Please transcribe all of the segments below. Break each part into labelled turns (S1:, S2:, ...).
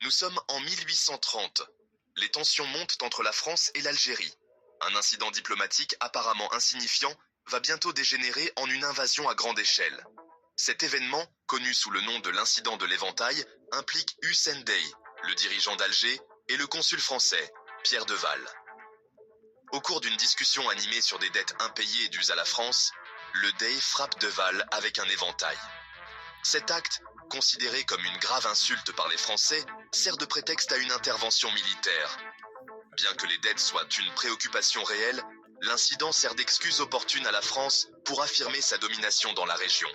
S1: Nous sommes en 1830. Les tensions montent entre la France et l'Algérie. Un incident diplomatique apparemment insignifiant va bientôt dégénérer en une invasion à grande échelle. Cet événement, connu sous le nom de l'incident de l'Éventail, implique Hussein Dey, le dirigeant d'Alger, et le consul français, Pierre de Val. Au cours d'une discussion animée sur des dettes impayées dues à la France, le Dey frappe de Val avec un éventail. Cet acte, considéré comme une grave insulte par les Français, sert de prétexte à une intervention militaire. Bien que les dettes soient une préoccupation réelle, l'incident sert d'excuse opportune à la France pour affirmer sa domination dans la région.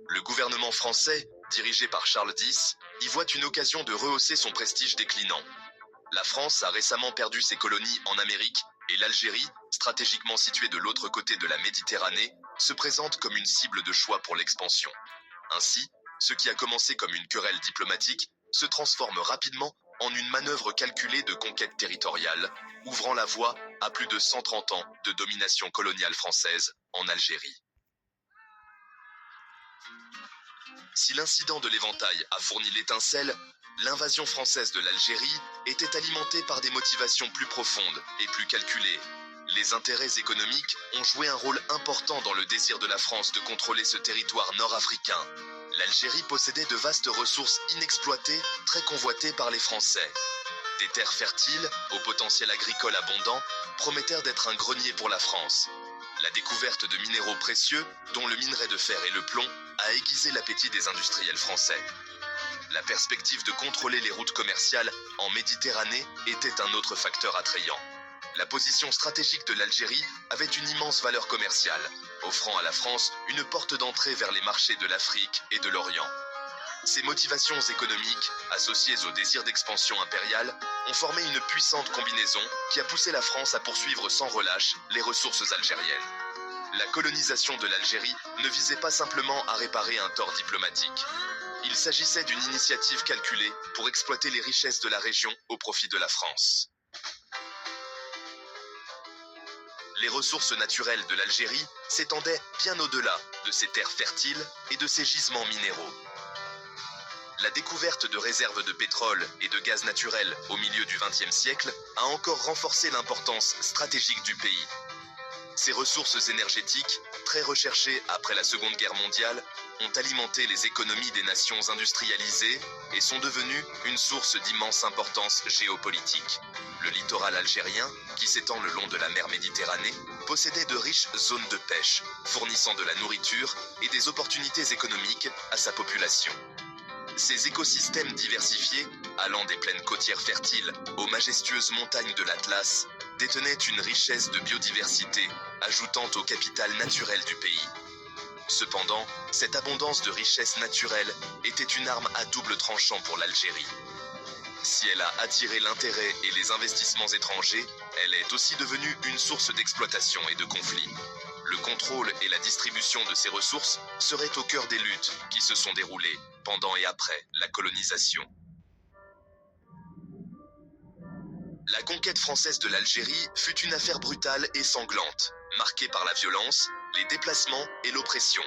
S1: Le gouvernement français, dirigé par Charles X, y voit une occasion de rehausser son prestige déclinant. La France a récemment perdu ses colonies en Amérique et l'Algérie, stratégiquement située de l'autre côté de la Méditerranée, se présente comme une cible de choix pour l'expansion. Ainsi, ce qui a commencé comme une querelle diplomatique se transforme rapidement en une manœuvre calculée de conquête territoriale, ouvrant la voie à plus de 130 ans de domination coloniale française en Algérie. Si l'incident de l'Éventail a fourni l'étincelle, l'invasion française de l'Algérie était alimentée par des motivations plus profondes et plus calculées. Les intérêts économiques ont joué un rôle important dans le désir de la France de contrôler ce territoire nord-africain. L'Algérie possédait de vastes ressources inexploitées, très convoitées par les Français. Des terres fertiles, au potentiel agricole abondant, promettèrent d'être un grenier pour la France. La découverte de minéraux précieux, dont le minerai de fer et le plomb, a aiguisé l'appétit des industriels français. La perspective de contrôler les routes commerciales en Méditerranée était un autre facteur attrayant. La position stratégique de l'Algérie avait une immense valeur commerciale, offrant à la France une porte d'entrée vers les marchés de l'Afrique et de l'Orient. Ces motivations économiques, associées au désir d'expansion impériale, ont formé une puissante combinaison qui a poussé la France à poursuivre sans relâche les ressources algériennes. La colonisation de l'Algérie ne visait pas simplement à réparer un tort diplomatique. Il s'agissait d'une initiative calculée pour exploiter les richesses de la région au profit de la France. Les ressources naturelles de l'Algérie s'étendaient bien au-delà de ses terres fertiles et de ses gisements minéraux. La découverte de réserves de pétrole et de gaz naturel au milieu du XXe siècle a encore renforcé l'importance stratégique du pays. Ces ressources énergétiques, très recherchées après la Seconde Guerre mondiale, ont alimenté les économies des nations industrialisées et sont devenues une source d'immense importance géopolitique. Le littoral algérien, qui s'étend le long de la mer Méditerranée, possédait de riches zones de pêche, fournissant de la nourriture et des opportunités économiques à sa population. Ces écosystèmes diversifiés, allant des plaines côtières fertiles aux majestueuses montagnes de l'Atlas, détenaient une richesse de biodiversité, ajoutant au capital naturel du pays. Cependant, cette abondance de richesses naturelles était une arme à double tranchant pour l'Algérie. Si elle a attiré l'intérêt et les investissements étrangers, elle est aussi devenue une source d'exploitation et de conflits. Le contrôle et la distribution de ces ressources seraient au cœur des luttes qui se sont déroulées pendant et après la colonisation. La conquête française de l'Algérie fut une affaire brutale et sanglante, marquée par la violence, les déplacements et l'oppression.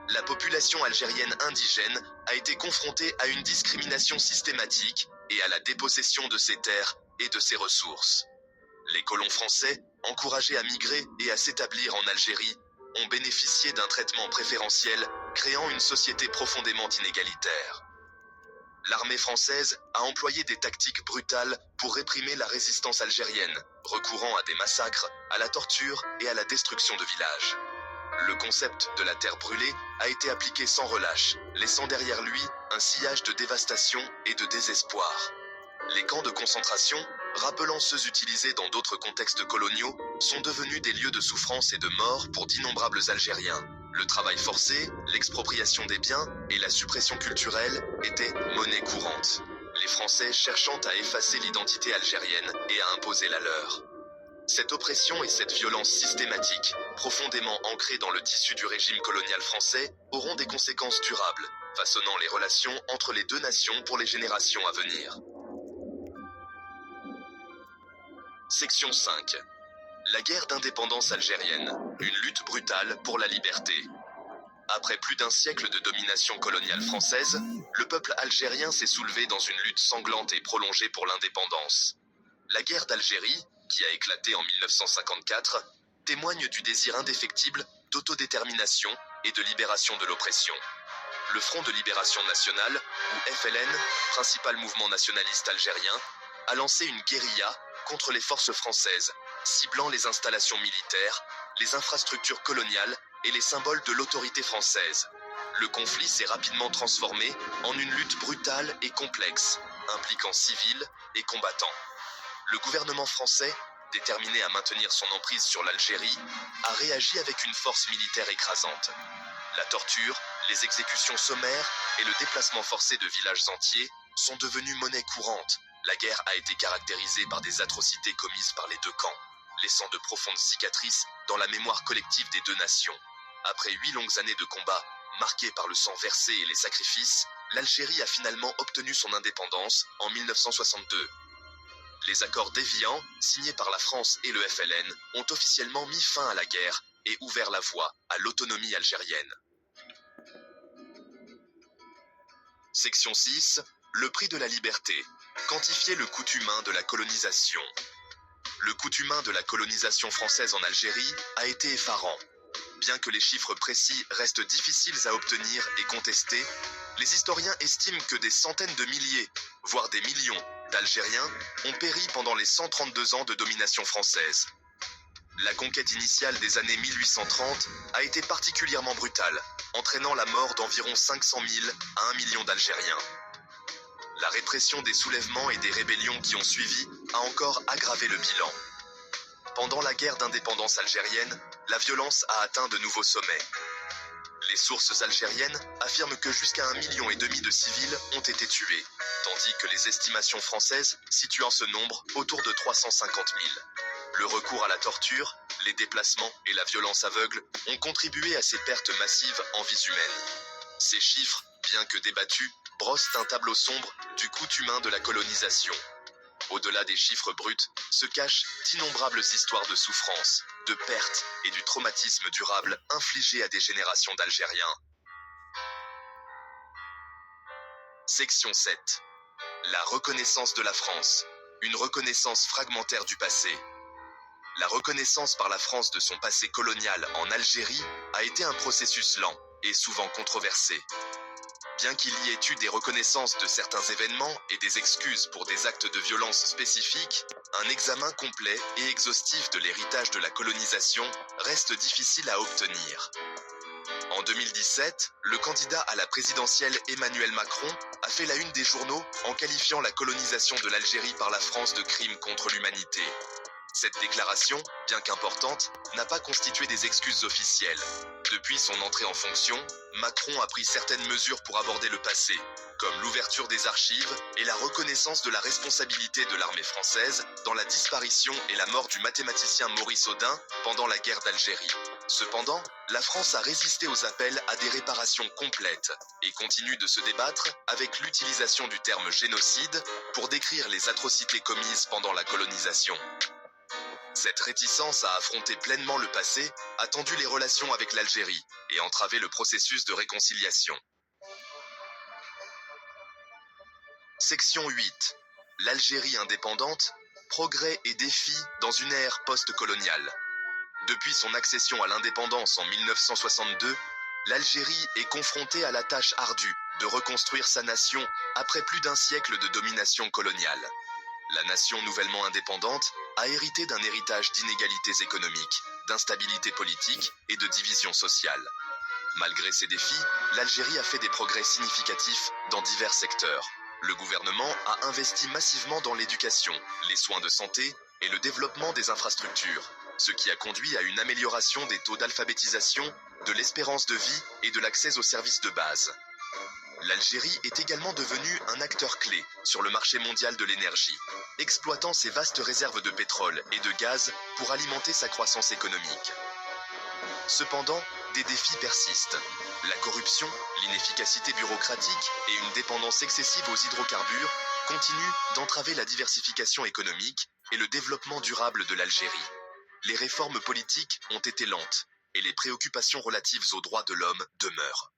S1: La population algérienne indigène a été confrontée à une discrimination systématique et à la dépossession de ses terres et de ses ressources. Les colons français, encouragés à migrer et à s'établir en Algérie, ont bénéficié d'un traitement préférentiel, créant une société profondément inégalitaire. L'armée française a employé des tactiques brutales pour réprimer la résistance algérienne, recourant à des massacres, à la torture et à la destruction de villages. Le concept de la terre brûlée a été appliqué sans relâche, laissant derrière lui un sillage de dévastation et de désespoir. Les camps de concentration, rappelant ceux utilisés dans d'autres contextes coloniaux, sont devenus des lieux de souffrance et de mort pour d'innombrables Algériens. Le travail forcé, l'expropriation des biens et la suppression culturelle étaient monnaie courante. Les Français cherchant à effacer l'identité algérienne et à imposer la leur. Cette oppression et cette violence systématique, profondément ancrées dans le tissu du régime colonial français, auront des conséquences durables, façonnant les relations entre les deux nations pour les générations à venir. Section 5. La guerre d'indépendance algérienne, une lutte brutale pour la liberté. Après plus d'un siècle de domination coloniale française, le peuple algérien s'est soulevé dans une lutte sanglante et prolongée pour l'indépendance. La guerre d'Algérie, qui a éclaté en 1954, témoigne du désir indéfectible d'autodétermination et de libération de l'oppression. Le Front de Libération Nationale, ou FLN, principal mouvement nationaliste algérien, a lancé une guérilla contre les forces françaises, ciblant les installations militaires, les infrastructures coloniales et les symboles de l'autorité française. Le conflit s'est rapidement transformé en une lutte brutale et complexe, impliquant civils et combattants. Le gouvernement français, déterminé à maintenir son emprise sur l'Algérie, a réagi avec une force militaire écrasante. La torture, les exécutions sommaires et le déplacement forcé de villages entiers sont devenus monnaie courante. La guerre a été caractérisée par des atrocités commises par les deux camps, laissant de profondes cicatrices dans la mémoire collective des deux nations. Après 8 longues années de combat, marquées par le sang versé et les sacrifices, l'Algérie a finalement obtenu son indépendance en 1962. Les accords d'Évian, signés par la France et le FLN, ont officiellement mis fin à la guerre et ouvert la voie à l'autonomie algérienne. Section 6. Le prix de la liberté. Quantifier le coût humain de la colonisation. Le coût humain de la colonisation française en Algérie a été effarant. Bien que les chiffres précis restent difficiles à obtenir et contester, les historiens estiment que des centaines de milliers, voire des millions, d'Algériens ont péri pendant les 132 ans de domination française. La conquête initiale des années 1830 a été particulièrement brutale, entraînant la mort d'environ 500 000 à 1 million d'Algériens. La répression des soulèvements et des rébellions qui ont suivi a encore aggravé le bilan. Pendant la guerre d'indépendance algérienne, la violence a atteint de nouveaux sommets. Les sources algériennes affirment que jusqu'à 1,5 million de civils ont été tués, tandis que les estimations françaises situent ce nombre autour de 350 000. Le recours à la torture, les déplacements et la violence aveugle ont contribué à ces pertes massives en vies humaines. Ces chiffres, bien que débattus, brossent un tableau sombre du coût humain de la colonisation. Au-delà des chiffres bruts, se cachent d'innombrables histoires de souffrance, de pertes et du traumatisme durable infligé à des générations d'Algériens. Section 7. La reconnaissance de la France. Une reconnaissance fragmentaire du passé. La reconnaissance par la France de son passé colonial en Algérie a été un processus lent et souvent controversé. Bien qu'il y ait eu des reconnaissances de certains événements et des excuses pour des actes de violence spécifiques, un examen complet et exhaustif de l'héritage de la colonisation reste difficile à obtenir. En 2017, le candidat à la présidentielle Emmanuel Macron a fait la une des journaux en qualifiant la colonisation de l'Algérie par la France de crime contre l'humanité. Cette déclaration, bien qu'importante, n'a pas constitué des excuses officielles. Depuis son entrée en fonction, Macron a pris certaines mesures pour aborder le passé, comme l'ouverture des archives et la reconnaissance de la responsabilité de l'armée française dans la disparition et la mort du mathématicien Maurice Audin pendant la guerre d'Algérie. Cependant, la France a résisté aux appels à des réparations complètes et continue de se débattre avec l'utilisation du terme génocide pour décrire les atrocités commises pendant la colonisation. Cette réticence à affronter pleinement le passé a tendu les relations avec l'Algérie et entravé le processus de réconciliation. Section 8. L'Algérie indépendante, progrès et défis dans une ère post-coloniale. Depuis son accession à l'indépendance en 1962, l'Algérie est confrontée à la tâche ardue de reconstruire sa nation après plus d'un siècle de domination coloniale. La nation nouvellement indépendante a hérité d'un héritage d'inégalités économiques, d'instabilité politique et de division sociale. Malgré ces défis, l'Algérie a fait des progrès significatifs dans divers secteurs. Le gouvernement a investi massivement dans l'éducation, les soins de santé et le développement des infrastructures, ce qui a conduit à une amélioration des taux d'alphabétisation, de l'espérance de vie et de l'accès aux services de base. L'Algérie est également devenue un acteur clé sur le marché mondial de l'énergie, exploitant ses vastes réserves de pétrole et de gaz pour alimenter sa croissance économique. Cependant, des défis persistent. La corruption, l'inefficacité bureaucratique et une dépendance excessive aux hydrocarbures continuent d'entraver la diversification économique et le développement durable de l'Algérie. Les réformes politiques ont été lentes et les préoccupations relatives aux droits de l'homme demeurent.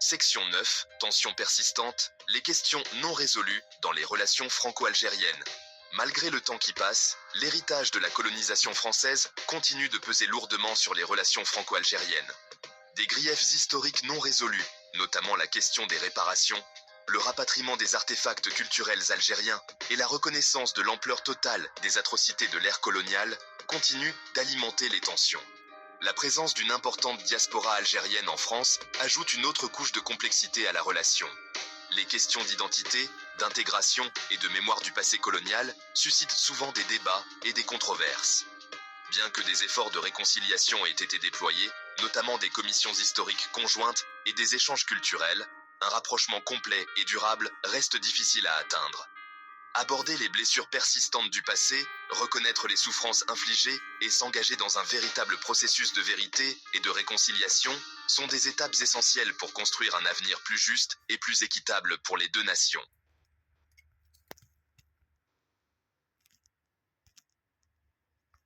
S1: Section 9. Tensions persistantes, les questions non résolues dans les relations franco-algériennes. Malgré le temps qui passe, l'héritage de la colonisation française continue de peser lourdement sur les relations franco-algériennes. Des griefs historiques non résolus, notamment la question des réparations, le rapatriement des artefacts culturels algériens et la reconnaissance de l'ampleur totale des atrocités de l'ère coloniale, continuent d'alimenter les tensions. La présence d'une importante diaspora algérienne en France ajoute une autre couche de complexité à la relation. Les questions d'identité, d'intégration et de mémoire du passé colonial suscitent souvent des débats et des controverses. Bien que des efforts de réconciliation aient été déployés, notamment des commissions historiques conjointes et des échanges culturels, un rapprochement complet et durable reste difficile à atteindre. Aborder les blessures persistantes du passé, reconnaître les souffrances infligées et s'engager dans un véritable processus de vérité et de réconciliation sont des étapes essentielles pour construire un avenir plus juste et plus équitable pour les deux nations.